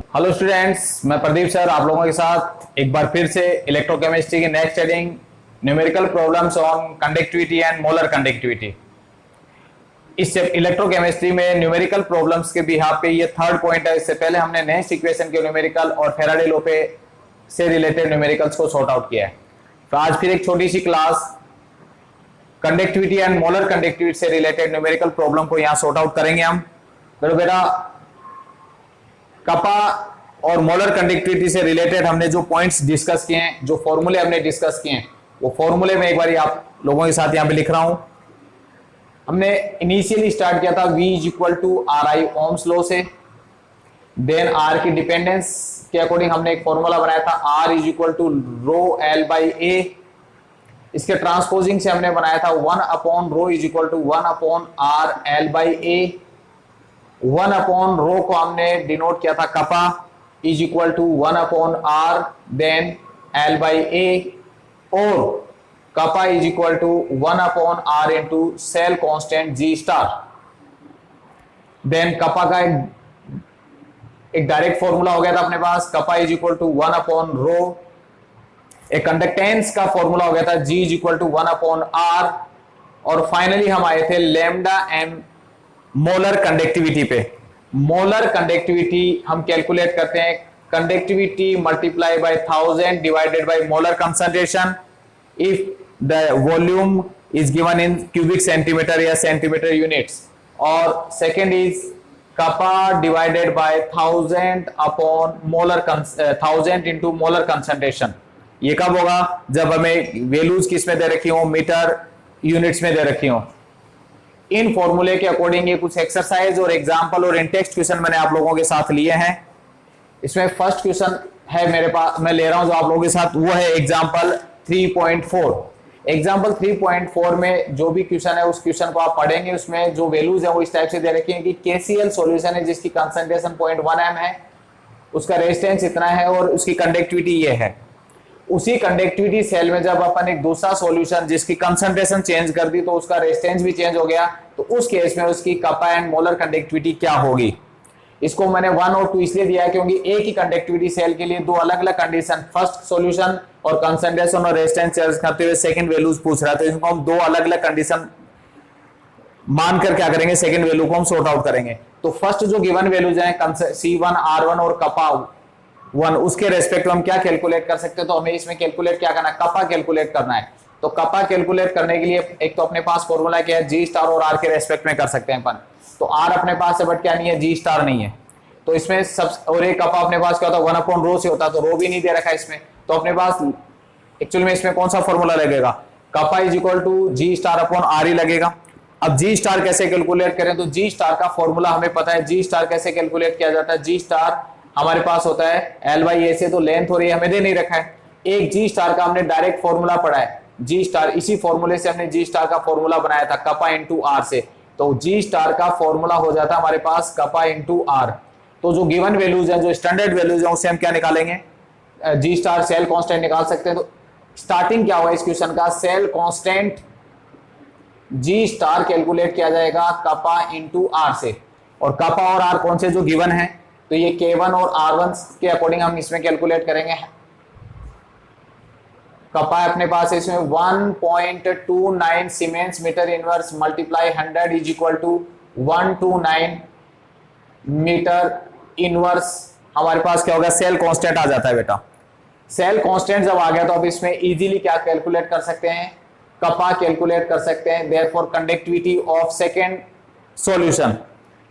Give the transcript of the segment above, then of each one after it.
Hello students, मैं Pradeep sir आप लोगों के साथ एक बार फिर से इलेक्ट्रोकेमिस्ट्री की next heading numerical problems on conductivity and molar conductivity. इस इलेक्ट्रोकेमिस्ट्री में न्यूमेरिकल प्रॉब्लम्स के बिहाफ पे ये थर्ड पॉइंट है। इससे पहले हमने नेक्स्ट इक्वेशन के न्यूमेरिकल और फेराडे लॉ पे से रिलेटेड न्यूमेरिकल्स को सॉर्ट आउट किया है। तो आज फिर एक छोटी सी class conductivity and molar conductivity से रिलेटेड न्यूमेरिकल प्रॉब्लम को यहाँ सॉर्ट आउट करेंगे हम। बेटा कपा और मोलर कंडक्टिविटी से रिलेटेड हमने जो पॉइंट्स डिस्कस किए हैं, जो फॉर्मूले हमने डिस्कस किए हैं, वो फॉर्मूले में एक बार आप लोगों के साथ यहां पे लिख रहा हूं। हमने इनिशियली स्टार्ट किया था V is equal to R I ohm's law से। देन आर की डिपेंडेंस के अकॉर्डिंग हमने एक फॉर्मूला बनाया था R is equal to rho L by A. इसके ट्रांसपोजिंग से हमने बनाया था 1 upon rho is equal to 1 upon R L by A. 1 upon rho को हमने डिनोट किया था kappa is equal to 1 upon R then L by A, और कपा is equal to 1 upon R into cell constant G star. Then kappa का एक direct formula हो गया था अपने पास, kappa is equal to 1 upon rho. एक कंडक्टेंस का फॉर्मूला हो गया था G is equal to 1 upon R. और फाइनली हम आए थे लेमडा एम मोलर कंडक्टिविटी पे। मोलर कंडक्टिविटी हम कैलकुलेट करते हैं conductivity multiply by 1000 divided by molar concentration if the volume is given in cubic centimetre या सेंटीमीटर यूनिट्स। और second is kappa divided by 1000 upon molar 1000 into molar concentration. ये कब होगा? जब हमें वैल्यूज किस में दे रखी हो, मीटर यूनिट्स में दे रखी हो। इन फॉर्मूले के अकॉर्डिंग ये कुछ एक्सरसाइज और एग्जांपल और इंटेक्स्ट क्वेश्चन मैंने आप लोगों के साथ लिए हैं। इसमें फर्स्ट क्वेश्चन है मेरे पास, मैं ले रहा हूं जो आप लोगों के साथ, वो है एग्जांपल 3.4। एग्जांपल 3.4 में जो भी क्वेश्चन है उस क्वेश्चन को आप पढ़ेंगे, उसमें जो वैल्यूज है वो इस टाइप से दे रखी है कि KCl सॉल्यूशन है जिसकी कंसंट्रेशन 0.1 m है, उसका रेजिस्टेंस इतना है और उसकी कंडक्टिविटी ये है। उसी कंडक्टिविटी सेल में जब अपन एक दूसरा सॉल्यूशन जिसकी कंसंट्रेशन चेंज कर दी तो उसका रेजिस्टेंस भी चेंज हो गया, तो उस केस में उसकी कपा एंड मोलर कंडक्टिविटी क्या होगी। इसको मैंने 1 और 2 इसलिए दिया है क्योंकि एक ही कंडक्टिविटी सेल के लिए दो अलग अलग कंडीशन, फर्स्ट सॉल्यूशन और कंसंट्रेशन और रेजिस्टेंस चेंज करते हुए सेकंड वैल्यूज पूछ रहा है, तो इसको हम दो अलग अलग कंडीशन मानकर क्या करेंगे, सेकंड वैल्यू को हम सॉर्ट आउट करेंगे। तो फर्स्ट जो गिवन वैल्यूज हैं C1 R1 और कपा 1, उसके रेस्पेक्ट में हम क्या कैलकुलेट कर सकते हैं। तो हमें इसमें कैलकुलेट क्या करना है, कपा कैलकुलेट करना है। तो कपा कैलकुलेट करने के लिए एक तो अपने पास फॉर्मूला क्या है, जी स्टार और आर के रेस्पेक्ट में कर सकते हैं अपन। तो आर अपने पास है बट क्या नहीं है, जी स्टार नहीं है। तो इसमें सब, और एक कपा अपने पास क्या होता है, 1 अपॉन रो से होता है, तो रो भी नहीं दे रखा है इसमें। तो अपने पास एक्चुअल में इसमें कौन सा फॉर्मूला लगेगा, kappa is equal to G star upon R ही लगेगा। अब जी स्टार कैसे कैलकुलेट करें, तो जी स्टार का फॉर्मूला हमें पता है। जी स्टार कैसे कैलकुलेट किया जाता है, जी स्टार हमारे पास होता है एल बाई ए से, तो लेंथ और ये हमें दे नहीं रखा है। एक जी स्टार का हमने डायरेक्ट फॉर्मूला पढ़ा है, जी स्टार, इसी फॉर्मूले से हमने जी स्टार का फॉर्मूला बनाया था कपा इंटू आर से। तो जी स्टार का फॉर्मूला हो जाता है हमारे पास कपा इंटू आर। तो जो गिवन वैल्यूज है, जो स्टैंडर्ड वैल्यूज है, उससे हम क्या निकालेंगे, जी स्टार सेल कांस्टेंट निकाल सकते हैं। तो स्टार्टिंग क्या हुआ इस क्वेश्चन का, cell constant G star calculate किया जाएगा कपा इंटू आर से। और कपा और आर कौन से जो गिवन है, तो ये K1 और R1 के अकॉर्डिंग हम इसमें कैलकुलेट करेंगे। कपा अपने पास है इसमें 1.29 siemens metre inverse multiply 100 is equal to 129 metre inverse. हमारे पास क्या होगा, सेल कांस्टेंट आ जाता है बेटा। सेल कांस्टेंट जब आ गया तो अब इसमें इजीली क्या कैलकुलेट कर सकते हैं, कपा कैलकुलेट कर सकते हैं। Therefore conductivity of second solution,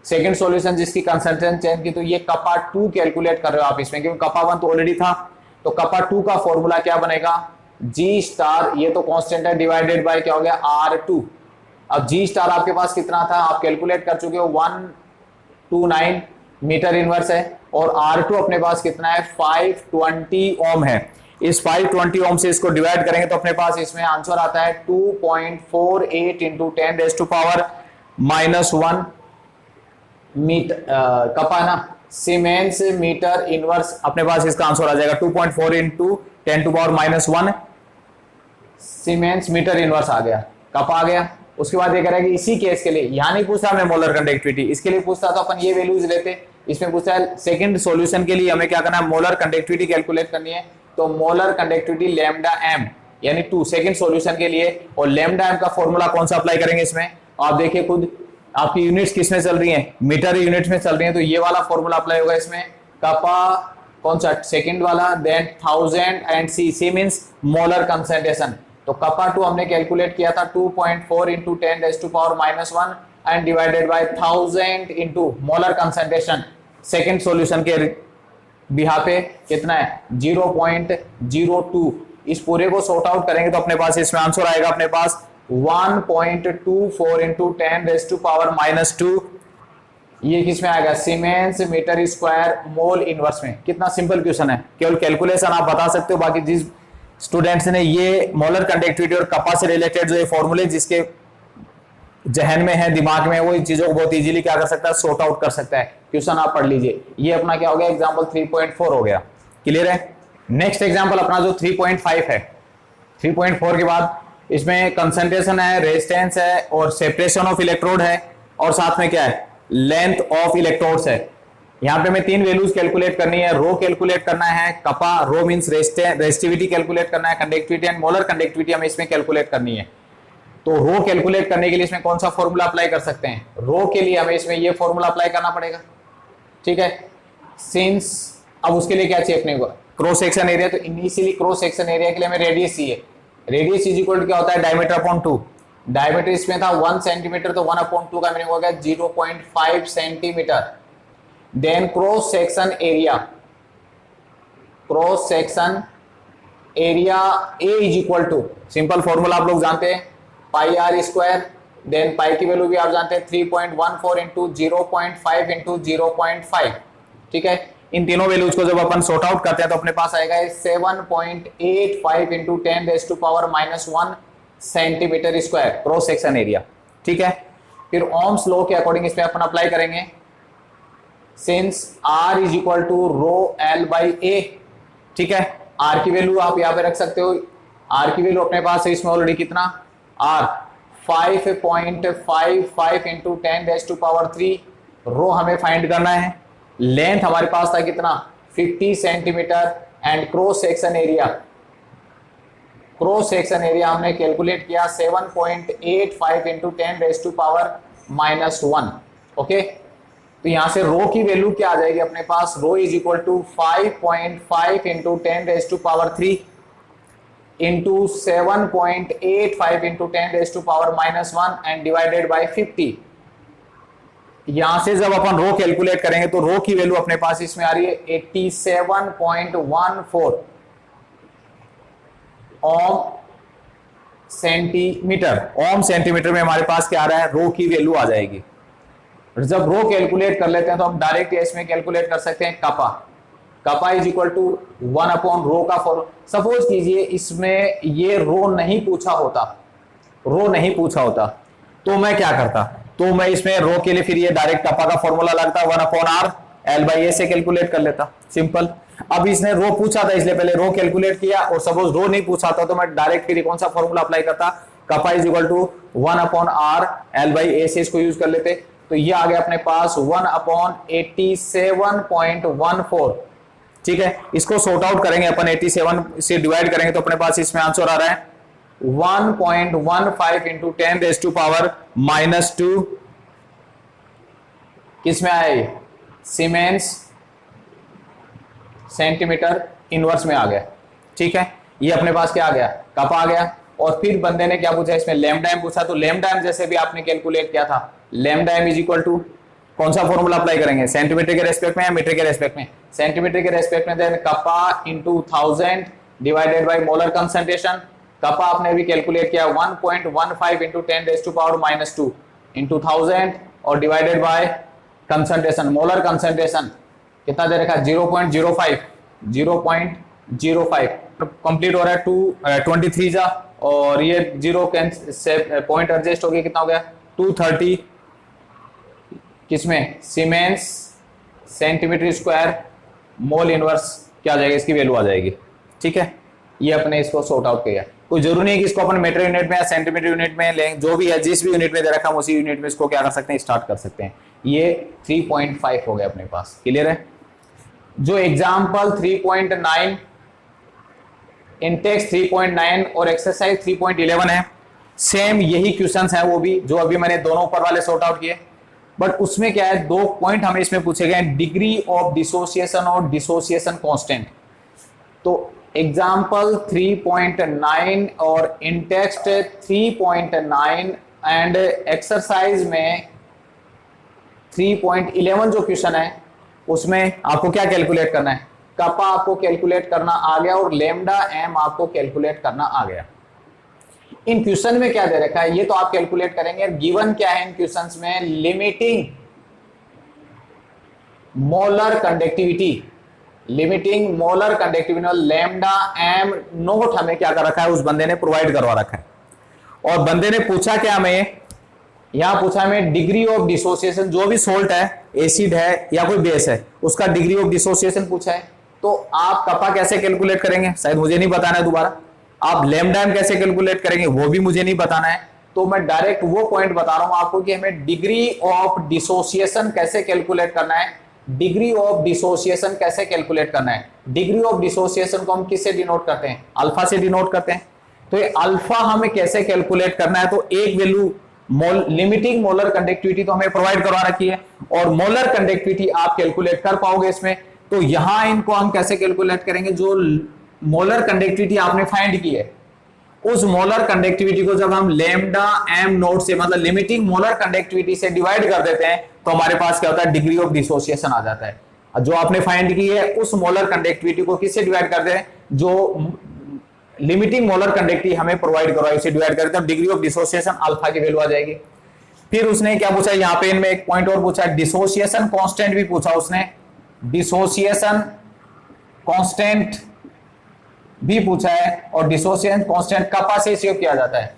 second solution जिसकी कंसंट्रेशन चेंज की, तो ये कपा 2 कैलकुलेट कर रहे हो आप इसमें, क्योंकि कपा 1 तो ऑलरेडी था। तो कपा 2 का फॉर्मूला क्या बनेगा, जी स्टार, ये तो कांस्टेंट है, डिवाइडेड बाय क्या हो गया R2। अब जी स्टार आपके पास कितना था, आप कैलकुलेट कर चुके हो, 129 मीटर इनवर्स है, और R2 अपने पास कितना है, 520 ओम है। इस 520 ओम से इसको डिवाइड करेंगे तो अपने पास इसमें आंसर आता है 2.48 इंटू 10⁻⁻1 मीटर कपा ना सीमेंस मीटर इनवर्स। अपने पास इसका आंसर आ जाएगा 2.4 इंटू 10⁻⁻1 सीमेंस मीटर इनवर्स आ गया, कपा आ गया। उसके बाद ये कह रहा है कि इसी केस के लिए, यहां नहीं पूछता हमें मोलर कंडक्टिविटी, इसके लिए पूछता तो अपन ये वैल्यूज लेते, इसमें पूछा है सेकंड सॉल्यूशन के लिए हमें क्या करना है, मोलर कंडक्टिविटी कैलकुलेट करनी है। तो मोलर कंडक्टिविटी लैम्डा एम यानी 2 सेकंड सॉल्यूशन के लिए, और लैम्डा एम का फॉर्मूला कौन सा अप्लाई करेंगे इसमें, आप देखिए खुद, आपकी यूनिट्स किस में चल रही हैं, मीटर यूनिट्स में चल रही हैं, तो ये वाला फॉर्मूला अप्लाई होगा इसमें। कपा कौन सा सेकंड वाला, then 1000 and C means molar concentration. तो कपा 2 हमने कैलकुलेट किया था 2.4 into 10⁻⁻1 and divided by 1000 into molar concentration second solution के बिहार पे कितना है 0.02। इस पूरे को सॉर्ट आउट करेंगे तो अपने पास इसमें आंसर आएगा अपने पास 1.24 इंटू 10⁻⁻2। ये किस में आएगा, siemens metre square mole inverse में। कितना सिंपल क्वेश्चन है, केवल कैलकुलेशन आप बता सकते हो। बाकी जिस स्टूडेंट्स ने ये मोलर कंडक्टिविटी और कपा से रिलेटेड जो ये फॉर्मूले जिसके जहन में है, दिमाग में, वो इन चीजों को बहुत इजीली क्या कर सकता है, सॉर्ट आउट कर सकता है। क्वेश्चन आप पढ़ लीजिए। ये अपना क्या हो गया, एग्जांपल 3.4 हो गया। क्लियर है। नेक्स्ट एग्जांपल अपना जो 3.5 है। 3.4 के बाद इसमें कंसंट्रेशन है, रेजिस्टेंस है, और सेपरेशन ऑफ इलेक्ट्रोड है, और साथ में क्या है, लेंथ ऑफ इलेक्ट्रोड्स है। यहाँ पे हमें 3 वैल्यूज कैलकुलेट करनी है। रो कैलकुलेट करना है, कपा रो मींस रेजिस्टिविटी कैलकुलेट करना है, कंडक्टिविटी एंड मोलर कंडक्टिविटी हमें इसमें कैलकुलेट करनी है। तो रो कैलकुलेट करने के लिए इसमें कौन सा फॉर्मूला अप्लाई कर सकते हैं, रो के लिए हमें इसमें ये फॉर्मूला अप्लाई करना पड़ेगा। ठीक है। सिंस अब उसके लिए क्या चाहिए अपने को, क्रॉस सेक्शन एरिया। तो इनिशियली क्रॉस सेक्शन एरिया के लिए हमें रेडियस चाहिए। रेडियस इज इक्वल टू क्या होता है, डायमीटर अपॉन 2। डायमीटर इसमें था 1 सेंटीमीटर, तो 1/2 का मीनिंग हो गया 0.5 centimetre. Then cross section area, cross section area A is equal to, simple formula आप लोग जानते हैं, pi R square. Then pi की वैल्यू भी आप जानते हैं 3.14 इंटू 0.5 इंटू 0.5। ठीक है। इन तीनों वैल्यूज को जब अपन सॉर्ट आउट करते हैं तो अपने पास आएगा 7.85 into 10⁻⁻1 centimetre square cross section area. ठीक है। फिर ओम्स लॉ के अकॉर्डिंग इस पे अपन अप्लाई करेंगे, since R is equal to rho L by A। ठीक है। R की वैल्यू आप यहाँ पे रख सकते हो। R की वैल्यू अपने पास है इसमें ऑलरेडी कितना, R 5.55 इंटू 10⁻3। रो हमें फाइंड करना है। लेंथ हमारे पास था कितना 50 centimetre and cross section area, cross section area हमने कैलकुलेट किया 7.85 इंटू 10⁻⁻1। ओके। तो यहां से रो की वैल्यू क्या आ जाएगी अपने पास, rho is equal to 5.5 into 10⁻3 into 7.85 into 10⁻1 and divided by 50। यहां से जब अपन रो कैलकुलेट करेंगे तो रो की वैल्यू अपने पास इसमें आ रही है 87.14 ओम सेंटीमीटर। ओम सेंटीमीटर में हमारे पास क्या आ रहा है, रो की वैल्यू आ जाएगी। जब रो कैलकुलेट कर लेते हैं तो हम डायरेक्ट इसमें कैलकुलेट कर सकते हैं kappa. Kappa is equal to 1 upon rho का फॉर्मूला। सपोज कीजिए इसमें ये रो नहीं पूछा होता, रो नहीं पूछा होता तो मैं क्या करता, तो मैं इसमें रो के लिए फिर ये डायरेक्ट कपा का फॉर्मूला लगता 1 upon R L by A से कैलकुलेट कर लेता, सिंपल। अब इसने रो पूछा था इसलिए पहले रो कैलकुलेट किया, और सपोज रो नहीं पूछा था तो मैं डायरेक्ट फिर कौन सा फॉर्मूला अप्लाई करता, kappa is equal to 1 upon R L by A से इसको यूज कर लेते। तो ये आ गया अपने पास 1 अपॉन 87.14। ठीक है। इसको सॉर्ट आउट करेंगे अपन, 87 से डिवाइड करेंगे तो अपने पास इसमें आंसर आ रहा है 1.15 इंटू 10⁻⁻2। किसमें आए, सीमेंस सेंटीमीटर इनवर्स में आ गया। ठीक है। ये अपने पास क्या आ गया, कप आ गया। और फिर बंदे ने क्या पूछा, इसमें लैम्डा एम पूछा, तो लैम्डा एम जैसे भी आपने कैलकुलेट किया था, lambda M is equal to कौन सा फॉर्मूला अप्लाई करेंगे, सेंटीमीटर के रेस्पेक्ट में या मीटर के रेस्पेक्ट में, सेंटीमीटर के रेस्पेक्ट में। Then kappa into 1000 divided by molar concentration. Kappa आपने भी कैलकुलेट किया 1.15 इंटू 10⁻⁻2 इंटू 1000 और divided by concentration, molar concentration कितना दे रखा है 0.05 कंप्लीट हो रहा है 23 जा, और ये 0 पॉइंट एडजस्ट हो गया, कितना हो गया 230 किसमें, siemens centimetre square mole inverse क्या आ जाएगा, इसकी वैल्यू आ जाएगी। ठीक है। ये अपने इसको सॉर्ट आउट किया। कोई जरूरी नहीं है कि इसको अपन मीटर यूनिट में या सेंटीमीटर यूनिट में लें, जो भी है जिस भी यूनिट में दे रखा हम उसी यूनिट में इसको क्या कर सकते हैं, स्टार्ट कर सकते हैं। ये 3.5 हो गया अपने पास, क्लियर है। जो एग्जाम्पल 3.9, इंटेक्स 3.9 और एक्सरसाइज 3.11 है, सेम यही क्वेश्चंस हैं वो भी, जो अभी मैंने दोनों ऊपर वाले सॉर्ट आउट किए। बट उसमें क्या है, 2 पॉइंट हमें इसमें पूछे गए, डिग्री ऑफ डिसोसिएशन और डिसोसिएशन कांस्टेंट। तो एग्जाम्पल 3.9 और इंटेक्स्ट 3.9 एंड एक्सरसाइज में 3.11 जो क्वेश्चन है उसमें आपको क्या कैलकुलेट करना है, कपा आपको कैलकुलेट करना आ गया और लेमडा एम आपको कैलकुलेट करना आ गया। इन क्वेश्चन में क्या दे रखा है ये तो आप कैलकुलेट करेंगे। गिवन क्या है इन क्वेश्चंस में, limiting molar conductivity, limiting molar conductivity lambda M note हमें क्या कर रखा है, उस बंदे ने प्रोवाइड करवा रखा है। और बंदे ने पूछा क्या हमें, यहां पूछा हमें डिग्री ऑफ डिसोसिएशन, जो भी सोल्ट है, एसिड है या कोई बेस है, उसका डिग्री ऑफ डिसोसिएशन पूछा है। तो आप कपा कैसे कैलकुलेट करेंगे, शायद मुझे नहीं बताना है दोबारा। आप लैम्डा एम कैसे कैलकुलेट करेंगे वो भी मुझे नहीं बताना है। तो मैं डायरेक्ट वो पॉइंट बता रहा हूं आपको कि हमें डिग्री ऑफ डिसोसिएशन कैसे कैलकुलेट करना है। डिग्री ऑफ डिसोसिएशन कैसे कैलकुलेट करना है, डिग्री ऑफ डिसोसिएशन को हम किससे डिनोट करते हैं, अल्फा से डिनोट करते हैं। तो ये अल्फा हमें कैसे कैलकुलेट करना है, तो एक वैल्यू लिमिटिंग मोलर कंडक्टिविटी तो हमें प्रोवाइड करवा रखी है, और मोलर कंडक्टिविटी आप कैलकुलेट कर पाओगे इसमें। तो यहां इनको हम कैसे कैलकुलेट करेंगे, जो मोलर कंडक्टिविटी आपने फाइंड की है उस मोलर कंडक्टिविटी को जब हम लैम्डा एम नोट से, मतलब लिमिटिंग मोलर कंडक्टिविटी से डिवाइड कर देते हैं, तो हमारे पास क्या होता है, डिग्री ऑफ डिसोसिएशन आ जाता है। जो आपने फाइंड की है उस मोलर कंडक्टिविटी को किससे डिवाइड करते हैं, जो लिमिटिंग मोलर कंडक्टिविटी हमें प्रोवाइड करवाई उसे डिवाइड करते हैं, डिग्री ऑफ डिसोसिएशन अल्फा की वैल्यू आ जाएगी। फिर उसने क्या पूछा, यहाँ पे इनमें एक पॉइंट और पूछा, डिसोसिएशन कांस्टेंट भी पूछा उसने, डिसोसिएशन कांस्टेंट भी पूछा है, और डिसोसिएशन कांस्टेंट कपा से उपयोग किया जाता है।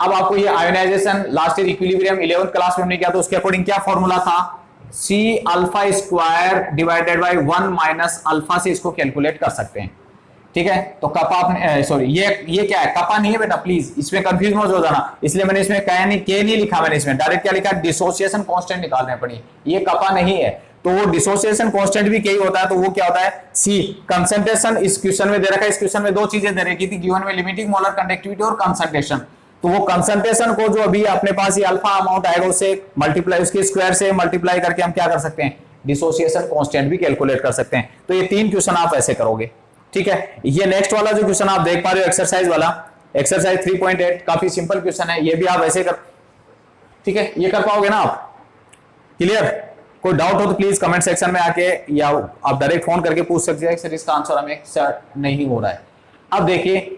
अब आपको ये ionization last year equilibrium 11th class में हमने किया, तो उसके अकॉर्डिंग क्या फॉर्मूला था, C alpha square divided by 1 minus alpha से इसको कैलकुलेट कर सकते हैं। ठीक है, तो कपा आपने सॉरी ये क्या है, कपा नहीं है बेटा, प्लीज इसमें कंफ्यूज मत हो जाना, इसलिए मैंने इसमें क्या नहीं के नहीं लिखा, मैंने इसमें डायरेक्ट क्या लिखा, डिसोसिएशन कांस्टेंट निकालने पड़ी, ये कपा नहीं है। तो वो डिसोसिएशन कांस्टेंट भी क्या ही होता है, तो वो क्या होता है, सी कंसंट्रेशन। इस क्वेश्चन में दे रखा है, इस क्वेश्चन में 2 चीजें दे रखी थी गिवन में, लिमिटिंग मोलर कंडक्टिविटी और कंसंट्रेशन। तो वो कंसंट्रेशन को जो अभी अपने पास ये अल्फा अमाउंट आएगा उससे मल्टीप्लाई, उसके स्क्वायर से मल्टीप्लाई करके हम क्या कर सकते हैं, डिसोसिएशन कांस्टेंट भी कैलकुलेट कर सकते हैं। तो ये 3 क्वेश्चन आप ऐसे करोगे। ठीक है, ये नेक्स्ट वाला जो क्वेश्चन आप देख पा रहे हो एक्सरसाइज वाला, एक्सरसाइज 3.8, काफी सिंपल क्वेश्चन है, ये भी आप ऐसे कर, ठीक है, ये कर पाओगे ना आप, क्लियर। कोई डाउट हो तो प्लीज कमेंट सेक्शन में आके या आप डायरेक्ट फोन करके पूछ सकते हैं सर इसका आंसर हमें सर नहीं हो रहा है। अब देखिए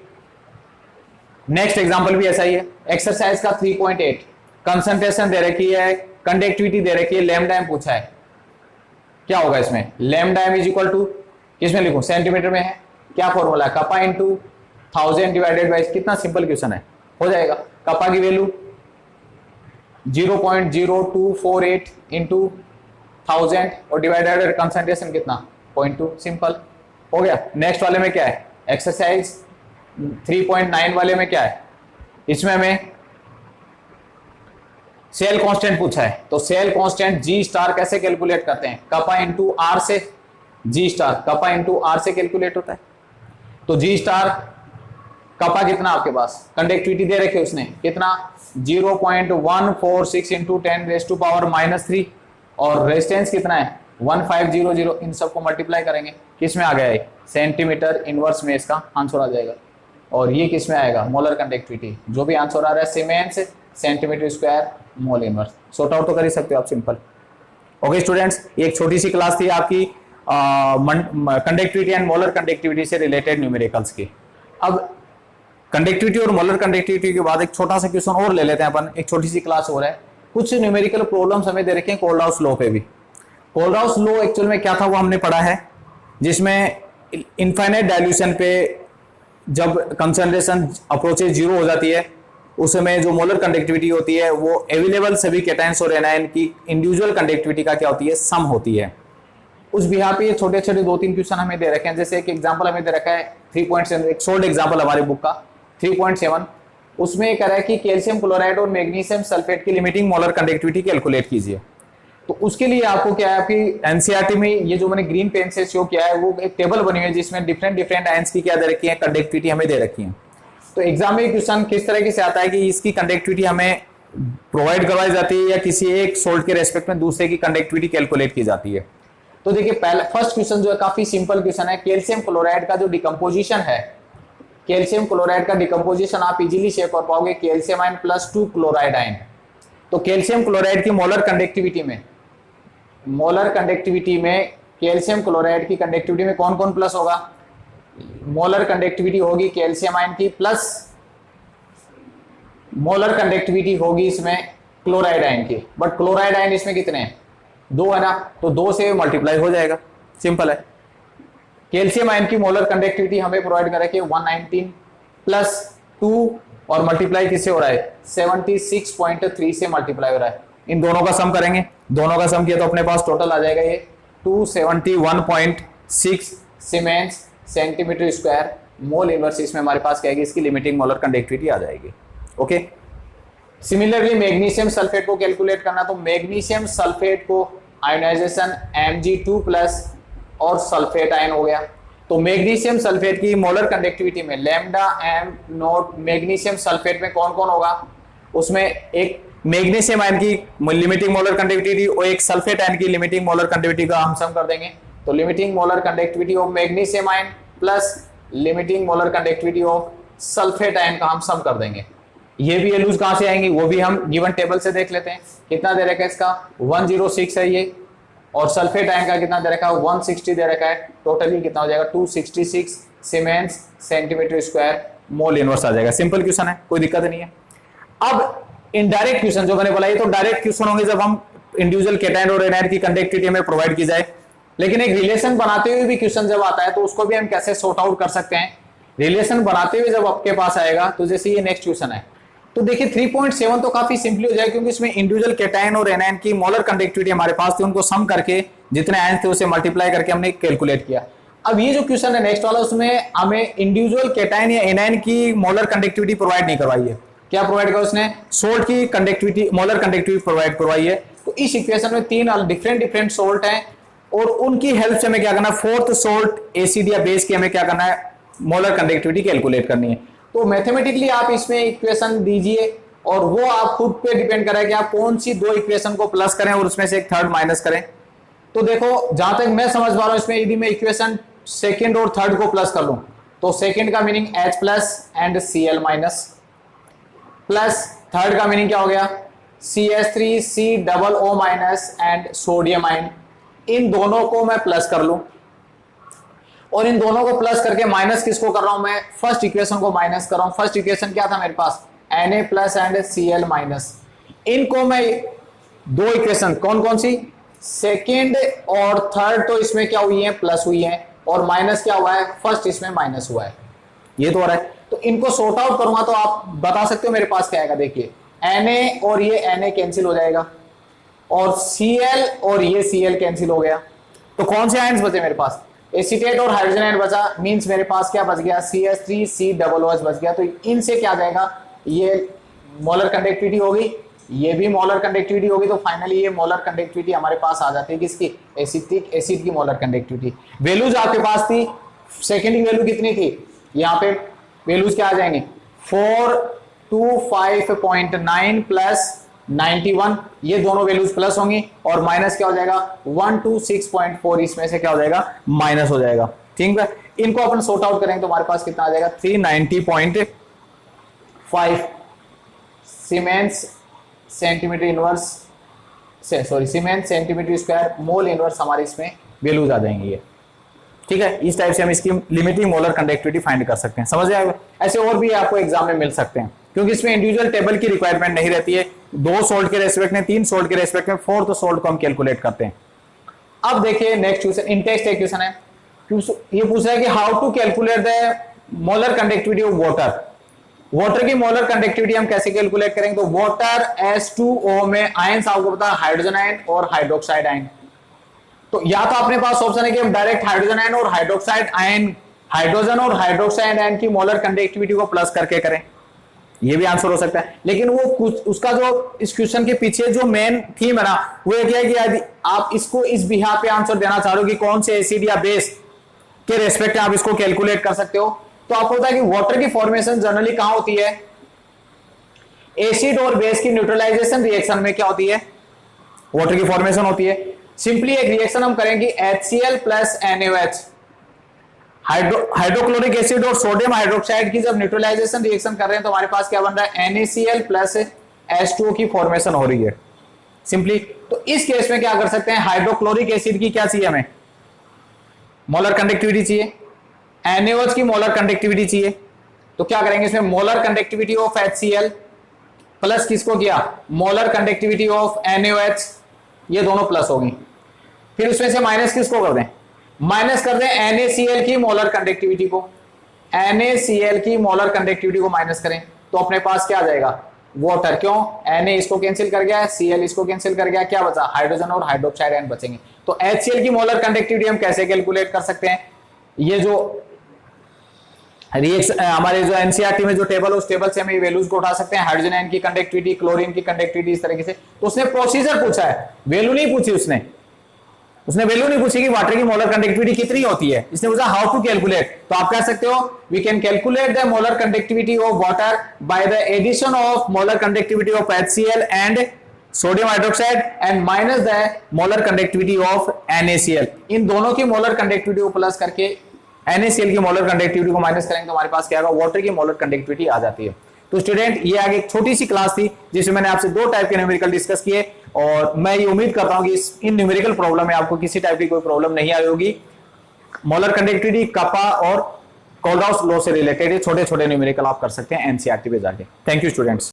नेक्स्ट एग्जांपल भी ऐसा ही है, एक्सरसाइज का 3.8, कंसंट्रेशन दे रखी है, कंडक्टिविटी दे रखी है, लैम्डा एम पूछा है। क्या होगा इसमें, lambda M is equal to, किसमें लिखूं, सेंटीमीटर में है, क्या formula, kappa into 1000 divided by, कितना सिंपल क्वेश्चन है, हो जाएगा। कपा की वैल्यू 0.0248 इंटू 1000 और डिवाइडेड कंसंट्रेशन कितना 0.2, सिंपल हो गया। नेक्स्ट वाले में क्या है, एक्सरसाइज 3.9 वाले में क्या है, इसमें हमें सेल कांस्टेंट पूछा है। तो सेल कांस्टेंट जी स्टार कैसे कैलकुलेट करते हैं, कपा इंटू आर से, जी स्टार कपा इंटू आर से कैलकुलेट होता है। तो जी स्टार कपा कितना आपके पास, कंडक्टिविटी दे रखे उसने कितना 0.146 इंटू 10⁻⁻³ और रेजिस्टेंस कितना है 1500। इन सबको मल्टीप्लाई करेंगे, किस में आ गया है, सेंटीमीटर इनवर्स में इसका आंसर आ जाएगा। और ये किस में आएगा, मोलर कंडक्टिविटी, जो भी आंसर आ रहा है siemens centimetre square mole inverse. Sort out तो कर ही सकते हो आप, सिंपल। ओके स्टूडेंट्स, एक छोटी सी क्लास थी आपकी कंडक्टिविटी एंड मोलर कंडक्टिविटी से रिलेटेड न्यूमेरिकल्स की। अब कंडक्टिविटी और मोलर कंडक्टिविटी के बाद एक छोटा सा क्वेश्चन और ले लेते हैं अपन, एक छोटी सी क्लास हो रहा है। कुछ न्यूमेरिकल प्रॉब्लम्स हमें दे रखे हैं कोल्डहाउस लॉ पे भी। कोल्डहाउस लॉ एक्चुअल में क्या था वो हमने पढ़ा है, जिसमें इनफाइनाइट डाइल्यूशन पे जब कंसंट्रेशन अप्रोचेज 0 हो जाती है उस समय जो मोलर कंडक्टिविटी होती है वो अवेलेबल सभी केटायंस और एनायन की इंडिविजुअल कंडक्टिविटी का क्या होती है, सम होती है। उस बिहार पे ये छोटे छोटे 2-3 क्वेश्चन हमें दे रखे हैं। जैसे एक एग्जांपल हमें दे रखा है 3.7, एक शॉर्ट एग्जांपल हमारी बुक का 3.7, उसमें ये कह रहा है कि कैल्शियम क्लोराइड और मैग्नीशियम सल्फेट की लिमिटिंग मोलर कंडक्टिविटी कैलकुलेट कीजिए। तो उसके लिए आपको क्या है, आपकी एनसीईआरटी में ये जो मैंने ग्रीन पेन से शो किया है वो एक टेबल बनी हुई है जिसमें डिफरेंट डिफरेंट आयंस की क्या दे रखी है, कंडक्टिविटी हमें दे रखी है। तो एग्जाम में क्वेश्चन किस तरीके से आता है कि इसकी कंडक्टिविटी हमें प्रोवाइड करवाई जाती है या किसी एक सोल्ट के रेस्पेक्ट में दूसरे की कंडक्टिविटी कैलकुलेट की जाती है। तो देखिए पहला फर्स्ट क्वेश्चन जो है काफी सिंपल क्वेश्चन है। कैल्शियम क्लोराइड का जो डिकम्पोजिशन है, कैल्शियम क्लोराइड का डिकम्पोजिशन आप इजीली शेयर कर पाओगे, calcium ion plus 2 chloride ion. तो कैल्शियम क्लोराइड की मोलर कंडक्टिविटी में कैल्शियम क्लोराइड की कंडक्टिविटी में कौन कौन प्लस होगा? मोलर कंडक्टिविटी होगी कैल्शियम आयन की, प्लस मोलर कंडक्टिविटी होगी इसमें क्लोराइड आयन की। बट क्लोराइड आयन इसमें कितने हैं? 2 है ना, तो 2 से मल्टीप्लाई हो जाएगा, सिंपल है। कैल्शियम आयन की मोलर कंडक्टिविटी हमें प्रोवाइड कर रखी है 119 प्लस 2 और मल्टीप्लाई किससे हो रहा है? 76.3 से मल्टीप्लाई हो रहा है। इन दोनों का सम करेंगे, दोनों का सम किया तो अपने पास टोटल आ जाएगा ये 271.6 siemens centimetre square mole inverse. इसमें हमारे पास क्या है, इसकी लिमिटिंग मोलर कंडक्टिविटी आ जाएगी। ओके, सिमिलरली मैग्नीशियम सल्फेट को कैलकुलेट करना, तो मैग्नीशियम सल्फेट को आयोनाइजेशन Mg2+ और सल्फेट आयन हो गया। तो मैग्नीशियम सल्फेट की मोलर कंडक्टिविटी में lambda m not magnesium sulphate में कौन कौन होगा? उसमें एक मैग्नीशियम आयन की लिमिटिंग मोलर कंडक्टिविटी और एक सल्फेट आयन की लिमिटिंग मोलर कंडक्टिविटी का हम सम कर देंगे। तो limiting molar conductivity of magnesium ion plus limiting molar conductivity of sulphate ion का हम सम कर देंगे। ये भी वैल्यूज कहां से आएंगी वो भी हम गिवन टेबल से देख लेते हैं। कितना दे रखा है इसका? 106 है ये, और सल्फेट आयन का कितना दे रखा है? 160 दे रखा है। टोटली कितना हो जाएगा? 266 siemens centimetre square mole inverse आ जाएगा। सिंपल क्वेश्चन है, कोई दिक्कत नहीं है। अब इनडायरेक्ट क्वेश्चन जो मैंने बोला, ये तो डायरेक्ट क्वेश्चन होंगे जब हम इंडिविजुअल केटायन और एनायन की कंडक्टिविटी हमें प्रोवाइड की जाए। लेकिन एक रिलेशन बनाते हुए भी क्वेश्चन जब आता है तो उसको भी हम कैसे सॉर्ट आउट कर सकते हैं। रिलेशन बनाते हुए जब आपके पास आएगा, तो जैसे ये नेक्स्ट क्वेश्चन है, तो देखिए 3.7 तो काफी सिंपली हो जाएगा क्योंकि इसमें इंडिविजुअल केटायन और एनायन की मोलर कंडक्टिविटी हमारे पास थी, उनको सम करके जितने आयन थे उसे मल्टीप्लाई करके हमने कैलकुलेट किया। अब ये जो क्वेश्चन है नेक्स्ट वाला, उसमें हमें इंडिविजुअल केटायन या एनायन की मोलर कंडक्टिविटी प्रोवाइड नहीं करवाई है। क्या प्रोवाइड किया उसने? सोल्ट की कंडक्टिविटी मोलर कंडक्टिविटी प्रोवाइड करवाई है। तो इस इक्वेशन में 3 डिफरेंट सोल्ट हैं और उनकी हेल्प से हमें क्या करना है, फोर्थ सोल्ट एसिड या बेस की हमें क्या करना है, मोलर कंडक्टिविटी कैलकुलेट करनी है। तो मैथमेटिकली आप इसमें इक्वेशन दीजिए और वो आप खुद पे डिपेंड करें कि आप कौन सी 2 इक्वेशन को प्लस करें और उसमें से एक थर्ड माइनस करें। तो देखो जहां तक मैं समझ पा रहा हूं, इसमें यदि मैं इक्वेशन सेकंड और थर्ड को प्लस कर लूं तो सेकंड का meaning H+ and Cl- plus third का मीनिंग क्या हो गया? CH3COO- and sodium ion. इन दोनों को मैं प्लस कर लूं और इन दोनों को प्लस करके माइनस किसको कर रहा हूं मैं? फर्स्ट इक्वेशन को माइनस कर रहा हूं। फर्स्ट इक्वेशन क्या था मेरे पास? Na+ and Cl-। इनको मैं 2 इक्वेशन कौन कौन सी? सेकेंड और थर्ड तो इसमें क्या हुई है? प्लस हुई है, और माइनस क्या हुआ है? फर्स्ट इसमें माइनस हुआ है। ये तो हो रहा है। तो इनको सॉर्ट आउट करूंगा तो आप बता सकते हो मेरे पास क्या आएगा। देखिए Na और ये Na कैंसिल हो जाएगा और Cl और ये Cl कैंसिल हो गया। तो कौन से आयंस बचे मेरे पास? एसीटेट और हाइड्रोजन आयन बचा, मींस मेरे पास क्या बच गया? CH3COOH बच गया। तो इनसे क्या जाएगा? ये मोलर कंडक्टिविटी होगी, ये भी मोलर कंडक्टिविटी होगी। तो फाइनली ये मोलर कंडक्टिविटी हमारे पास आ जाती है किसकी? एसिटिक एसिड की मोलर कंडक्टिविटी। वैल्यूज आपके पास थी, सेकेंड की वैल्यू कितनी थी? यहाँ पे वैल्यूज क्या आ जाएंगे? 425.9 प्लस 91, ये दोनों वैल्यूज प्लस होंगी और माइनस क्या हो जाएगा? 126.4, इसमें से क्या हो जाएगा? माइनस हो जाएगा। ठीक है, इनको अपन सॉर्ट आउट करेंगे तो हमारे पास कितना आ जाएगा? 390.5 siemens centimetre inverse siemens centimetre square mole inverse हमारे इसमें वैल्यूज आ जाएंगे ये। ठीक है, इस टाइप से हम इसकी लिमिटिंग मोलर कंडक्टिविटी फाइंड कर सकते हैं। समझ आएगा? ऐसे और भी आपको एग्जाम में मिल सकते हैं क्योंकि इसमें इंडिविजुअल टेबल की रिक्वायरमेंट नहीं रहती है। 2 सोल्ट के रेस्पेक्ट में, 3 सोल्ट के रेस्पेक्ट में, 4th सोल्ट को हम कैलकुलेट करते हैं। अब देखिए नेक्स्ट क्वेश्चन, इंटेक्स्ट एक क्वेश्चन है। ये पूछ रहा है कि how to calculate the molar conductivity of water. Water की मोलर कंडक्टिविटी हम कैसे कैलकुलेट करेंगे? तो वाटर H2O में आयंस आपको पता है हाइड्रोजन आयन और हाइड्रोक्साइड आयन। तो या तो अपने पास ऑप्शन है कि हम डायरेक्ट हाइड्रोजन आयन और हाइड्रोक्साइड आयन हाइड्रोजन और हाइड्रोक्साइड आयन की मोलर कंडक्टिविटी को प्लस करके करें, ये भी आंसर हो सकता है। लेकिन वो कुछ उसका जो इस क्वेश्चन के पीछे जो मेन थीम है ना, वो ये है कि यदि आप इसको इस बिहार पे आंसर देना चाह रहे हो कि कौन से एसिड या बेस के रेस्पेक्ट आप इसको कैलकुलेट कर सकते हो, तो आपको पता है कि वाटर की फॉर्मेशन जनरली कहां होती है, एसिड और बेस की न्यूट्रलाइजेशन रिएक्शन में क्या होती है, वाटर की फॉर्मेशन होती है। सिंपली एक रिएक्शन हम करेंगे HCl plus NaOH, hydrochloric acid और सोडियम हाइड्रोक्साइड की जब न्यूट्रलाइजेशन रिएक्शन कर रहे हैं तो हमारे पास क्या बन रहा है, NaCl प्लस H2O की फॉर्मेशन हो रही है सिंपली। तो इस केस में क्या कर सकते हैं, हाइड्रोक्लोरिक एसिड की क्या चाहिए हमें, मोलर कंडक्टिविटी चाहिए, NaOH की मोलर कंडक्टिविटी चाहिए। तो क्या करेंगे इसमें, molar conductivity of HCl plus किसको किया, मोलर कंडक्टिविटी ऑफ NaOH, ये दोनों प्लस होगी। फिर उसमें से माइनस किसको कर दें, माइनस कर दें NaCl की मोलर कंडक्टिविटी को, NaCl की मोलर कंडक्टिविटी को माइनस करें तो अपने पास क्या आ जाएगा, वाटर। क्यों, Na इसको कैंसिल कर गया, Cl इसको कैंसिल कर गया, क्या बचा, हाइड्रोजन और हाइड्रोक्साइड आयन बचेंगे। तो HCl की मोलर कंडक्टिविटी हम कैसे कैलकुलेट कर सकते हैं, ये जो हमारे जो एनसीईआरटी में जो टेबल है उस टेबल से हम ये वैल्यूज को उठा सकते हैं, हाइड्रोजन आयन की कंडक्टिविटी, क्लोरीन की कंडक्टिविटी, इस तरीके से। तो उसने प्रोसीजर पूछा है, वैल्यू नहीं पूछी उसने वैल्यू नहीं पूछी कि वाटर की मोलर कंडक्टिविटी कितनी होती है, इसने पूछा हाउ टू कैलकुलेट। तो आप कह सकते हो we can calculate the molar conductivity of water by the addition of molar conductivity of HCl and sodium hydroxide and minus the molar conductivity of NaCl। इन दोनों की मोलर कंडक्टिविटी को plus करके NaCl की मोलर कंडक्टिविटी को minus करेंगे तो हमारे पास क्या होगा, वाटर की मोलर कंडक्टिविटी आ जाती है। तो स्टूडेंट, ये आगे एक छोटी सी क्लास थी जिसमें मैंने आपसे दो टाइप के न्यूमेरिकल डिस्कस किए, और मैं ये उम्मीद करता हूं कि इन न्यूमेरिकल प्रॉब्लम में आपको किसी टाइप की कोई प्रॉब्लम नहीं आई होगी। मोलर कंडक्टिविटी, कपा और कोलराउस लॉ से रिलेटेड छोटे छोटे न्यूमेरिकल आप कर सकते हैं एनसीईआरटी पे जाके। Thank you students.